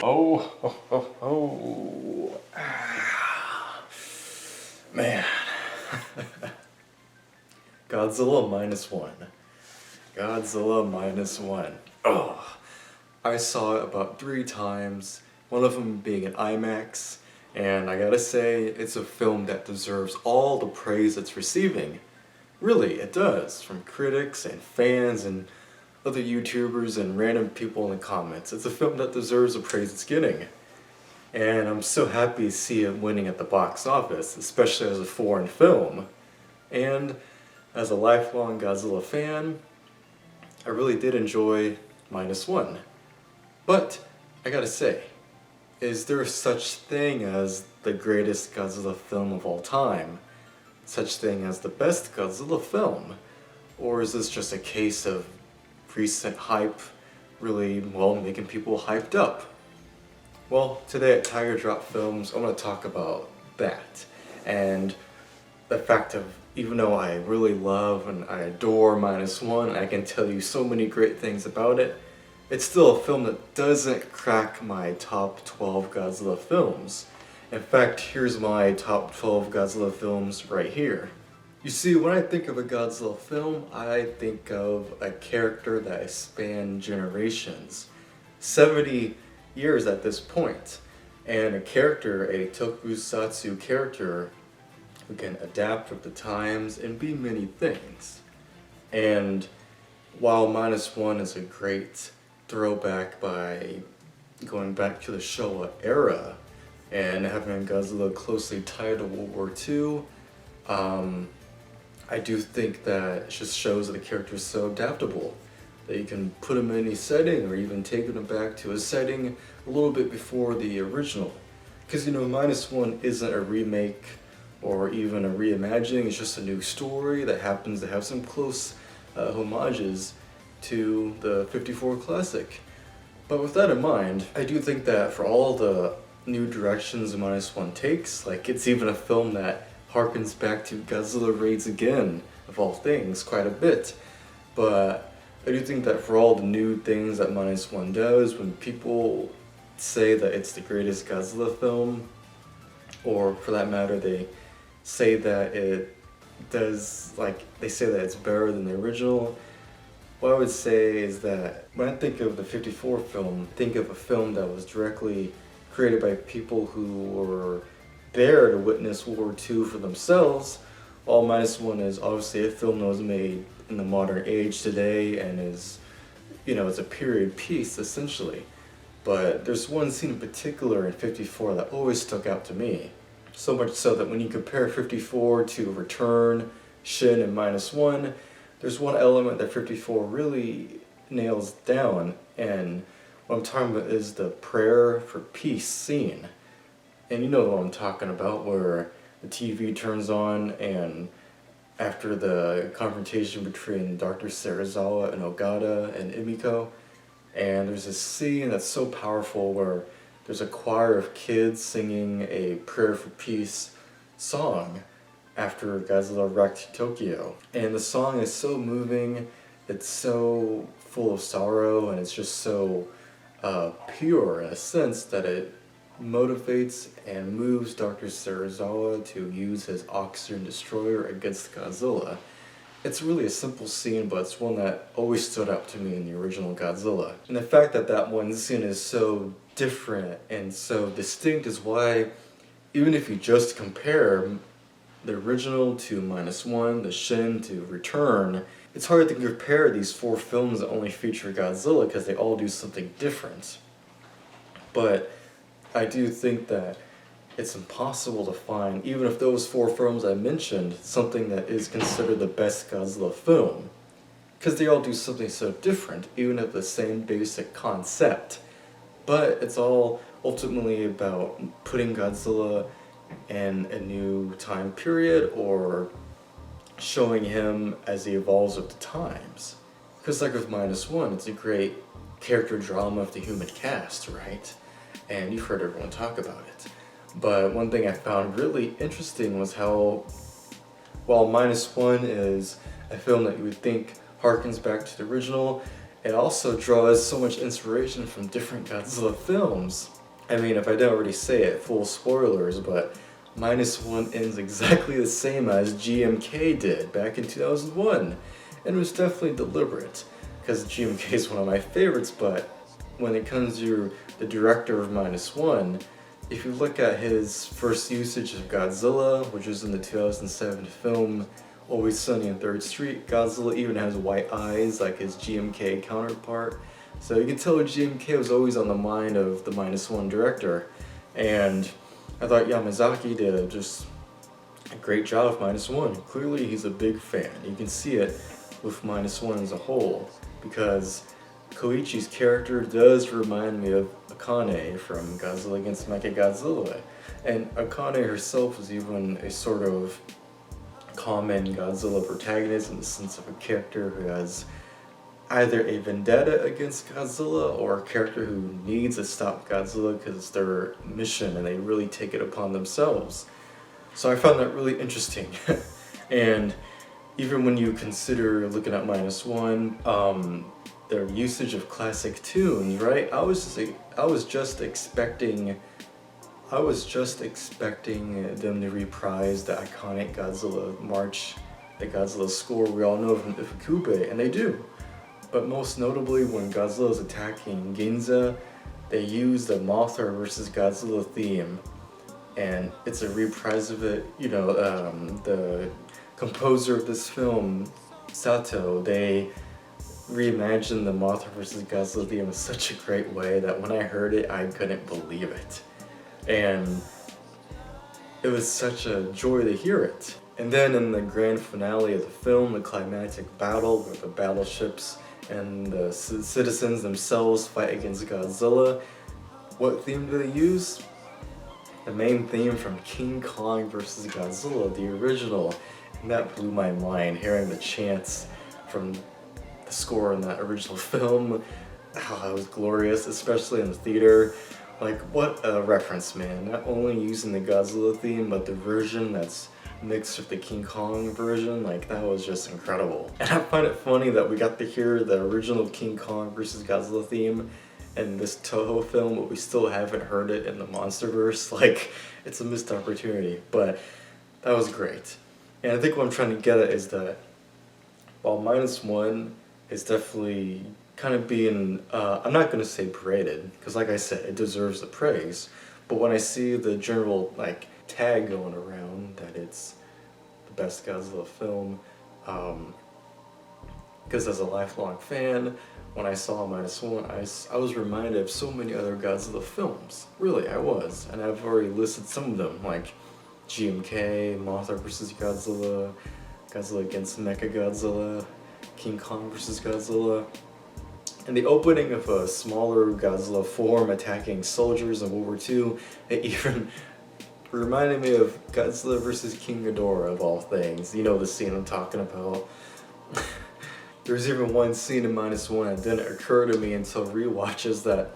Oh, oh, oh, oh. Ah, man. Godzilla Minus One. Godzilla Minus One. Oh, I saw it about 3 times, one of them being in IMAX, and I gotta say, it's a film that deserves all the praise it's receiving. Really, it does, from critics and fans and other YouTubers and random people in the comments. It's a film that deserves the praise it's getting. And I'm so happy to see it winning at the box office, especially as a foreign film. And as a lifelong Godzilla fan, I really did enjoy Minus One. But, I gotta say, is there such thing as the greatest Godzilla film of all time? Such thing as the best Godzilla film? Or is this just a case of recent hype really, well, making people hyped up? Well, today at Tiger Drop Films, I'm going to talk about that. And the fact of, even though I really love and I adore Minus One, I can tell you so many great things about it, it's still a film that doesn't crack my top 12 Godzilla films. In fact, here's my top 12 Godzilla films right here. You see, when I think of a Godzilla film, I think of a character that has spanned generations. 70 years at this point. And a character, a tokusatsu character, who can adapt with the times and be many things. And while Minus One is a great throwback by going back to the Showa era and having Godzilla closely tied to World War II, I do think that it just shows that the character is so adaptable that you can put him in any setting or even take him back to a setting a little bit before the original. Because, you know, Minus One isn't a remake or even a reimagining, it's just a new story that happens to have some close homages to the 54 classic. But with that in mind, I do think that for all the new directions Minus One takes, like it's even a film that harkens back to Godzilla Raids Again, of all things, quite a bit. But I do think that for all the new things that Minus One does, when people say that it's the greatest Godzilla film, or for that matter, they say that it does, like, they say that it's better than the original, what I would say is that when I think of the 54 film, think of a film that was directly created by people who were there to witness World War II for themselves, while Minus One is obviously a film that was made in the modern age today and is, you know, it's a period piece essentially. But there's one scene in particular in 54 that always stuck out to me. So much so that when you compare 54 to Return, Shin, and Minus One, there's one element that 54 really nails down, and what I'm talking about is the prayer for peace scene. And you know what I'm talking about, where the TV turns on and after the confrontation between Dr. Serizawa and Ogata and Emiko, and there's this scene that's so powerful where there's a choir of kids singing a prayer for peace song after Godzilla wrecked Tokyo. And the song is so moving, it's so full of sorrow, and it's just so pure in a sense that it motivates and moves Dr. Serizawa to use his oxygen destroyer against Godzilla. It's really a simple scene, but it's one that always stood out to me in the original Godzilla. And the fact that that one scene is so different and so distinct is why, even if you just compare the original to Minus One, the Shin to Return, it's hard to compare these 4 films that only feature Godzilla because they all do something different. But I do think that it's impossible to find, even if those 4 films I mentioned, something that is considered the best Godzilla film. Because they all do something so different, even if the same basic concept. But it's all ultimately about putting Godzilla in a new time period or showing him as he evolves with the times. Because like with Minus One, it's a great character drama of the human cast, right? And you've heard everyone talk about it. But one thing I found really interesting was how, while Minus One is a film that you would think harkens back to the original, it also draws so much inspiration from different Godzilla films. I mean, if I didn't already say it, full spoilers, but Minus One ends exactly the same as GMK did back in 2001. And it was definitely deliberate, because GMK is one of my favorites, but when it comes to the director of Minus One, if you look at his first usage of Godzilla, which was in the 2007 film Always Sunny on 3rd Street, Godzilla even has white eyes like his GMK counterpart. So you can tell GMK was always on the mind of the Minus One director. And I thought Yamazaki did just a great job with Minus One. Clearly he's a big fan. You can see it with Minus One as a whole, because Koichi's character does remind me of Akane from Godzilla against Mechagodzilla. And Akane herself was even a sort of common Godzilla protagonist in the sense of a character who has either a vendetta against Godzilla or a character who needs to stop Godzilla because it's their mission and they really take it upon themselves. So I found that really interesting. And even when you consider looking at Minus One, their usage of classic tunes, right? I was just expecting them to reprise the iconic Godzilla march, the Godzilla score we all know from Ifukube, and they do. But most notably, when Godzilla is attacking Ginza, they use the Mothra vs. Godzilla theme, and it's a reprise of it. You know, the composer of this film, Sato, they reimagined the Mothra vs. Godzilla theme in such a great way that when I heard it, I couldn't believe it. And it was such a joy to hear it. And then in the grand finale of the film, the climactic battle where the battleships and the citizens themselves fight against Godzilla, what theme do they use? The main theme from King Kong vs. Godzilla, the original. And that blew my mind, hearing the chants from the score in that original film. Oh, it was glorious, especially in the theater. Like, what a reference, man. Not only using the Godzilla theme, but the version that's mixed with the King Kong version, like, that was just incredible. And I find it funny that we got to hear the original King Kong vs. Godzilla theme in this Toho film, but we still haven't heard it in the Monsterverse. Like, it's a missed opportunity, but that was great. And I think what I'm trying to get at is that while Minus One is definitely kind of being, I'm not going to say paraded, because like I said, it deserves the praise, but when I see the general, like, tag going around that it's the best Godzilla film, because as a lifelong fan, when I saw Minus One, I was reminded of so many other Godzilla films. Really, I was, and I've already listed some of them, like GMK, Mothra vs. Godzilla, Godzilla against Mechagodzilla, King Kong vs. Godzilla. And the opening of a smaller Godzilla form attacking soldiers in World War II, it even reminded me of Godzilla vs. King Ghidorah, of all things. You know the scene I'm talking about. There's even one scene in Minus One that didn't occur to me until rewatches, that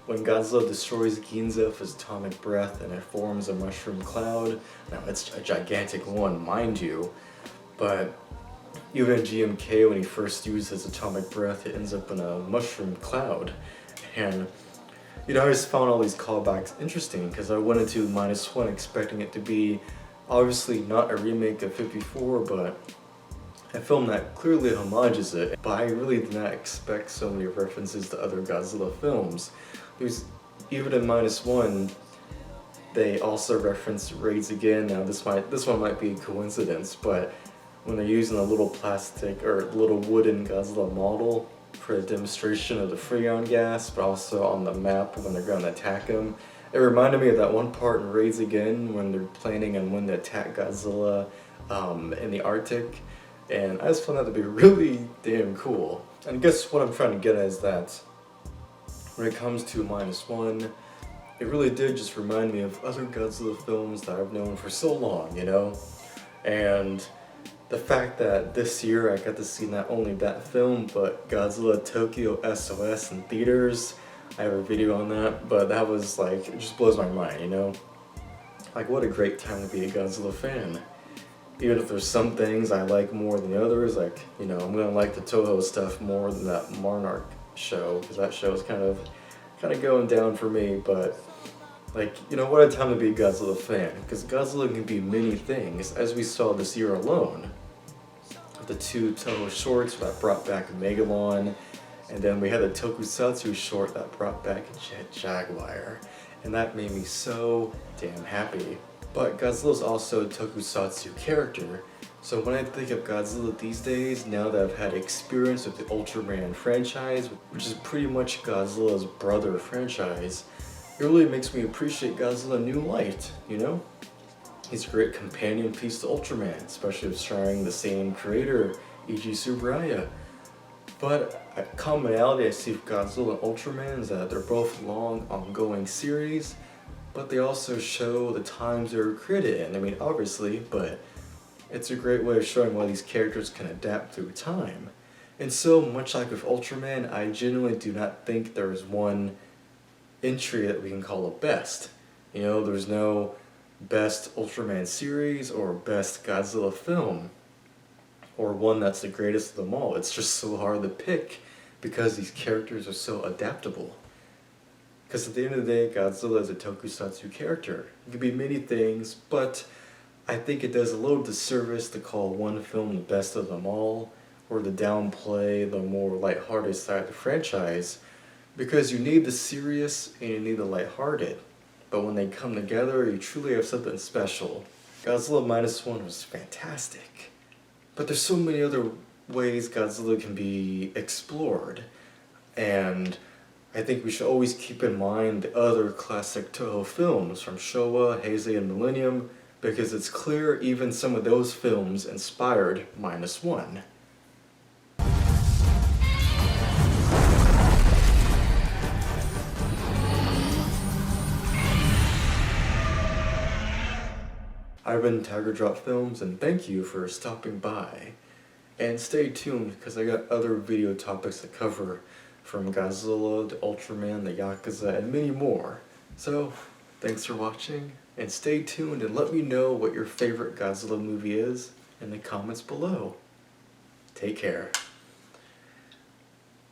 when Godzilla destroys Ginza with his atomic breath and it forms a mushroom cloud. Now it's a gigantic one, mind you, but even in GMK, when he first used his atomic breath, it ends up in a mushroom cloud. And, you know, I just found all these callbacks interesting, because I went into Minus One expecting it to be obviously not a remake of 54, but a film that clearly homages it. But I really did not expect so many references to other Godzilla films. There's, even in Minus One, they also reference Raids Again. Now this one might be a coincidence, but when they're using a little plastic or little wooden Godzilla model for a demonstration of the Freon gas, but also on the map when they're going to attack him, it reminded me of that one part in Raids Again when they're planning on when to attack Godzilla in the Arctic, and I just found that to be really damn cool. And I guess what I'm trying to get at is that when it comes to Minus One, it really did just remind me of other Godzilla films that I've known for so long, you know? And the fact that this year I got to see not only that film, but Godzilla Tokyo SOS in theaters. I have a video on that, but that was like, it just blows my mind, you know? Like, what a great time to be a Godzilla fan. Even if there's some things I like more than others, like, you know, I'm gonna like the Toho stuff more than that Monarch show, because that show is kind of going down for me, but like, you know, what a time to be a Godzilla fan, because Godzilla can be many things, as we saw this year alone. The 2 Toho shorts that brought back Megalon, and then we had the Tokusatsu short that brought back Jet Jaguar, and that made me so damn happy. But Godzilla's also a Tokusatsu character, so when I think of Godzilla these days, now that I've had experience with the Ultraman franchise, which is pretty much Godzilla's brother franchise, it really makes me appreciate Godzilla in a new light, you know? He's a great companion piece to Ultraman, especially starring the same creator, E.G. Tsuburaya. But a commonality I see with Godzilla and Ultraman is that they're both long, ongoing series, but they also show the times they were created in. I mean, obviously, but it's a great way of showing why these characters can adapt through time. And so, much like with Ultraman, I genuinely do not think there's one entry that we can call a best. You know, there's no best Ultraman series or best Godzilla film, or one that's the greatest of them all. It's just so hard to pick because these characters are so adaptable. Because at the end of the day, Godzilla is a tokusatsu character. It can be many things, but I think it does a little disservice to call one film the best of them all, or to downplay the more lighthearted side of the franchise, because you need the serious and you need the lighthearted. But when they come together, you truly have something special. Godzilla Minus One was fantastic. But there's so many other ways Godzilla can be explored. And I think we should always keep in mind the other classic Toho films from Showa, Heisei, and Millennium, because it's clear even some of those films inspired Minus One. I've been Tiger Drop Films, and thank you for stopping by. And stay tuned, because I got other video topics to cover, from Godzilla to Ultraman, the Yakuza, and many more. So, thanks for watching, and stay tuned and let me know what your favorite Godzilla movie is in the comments below. Take care.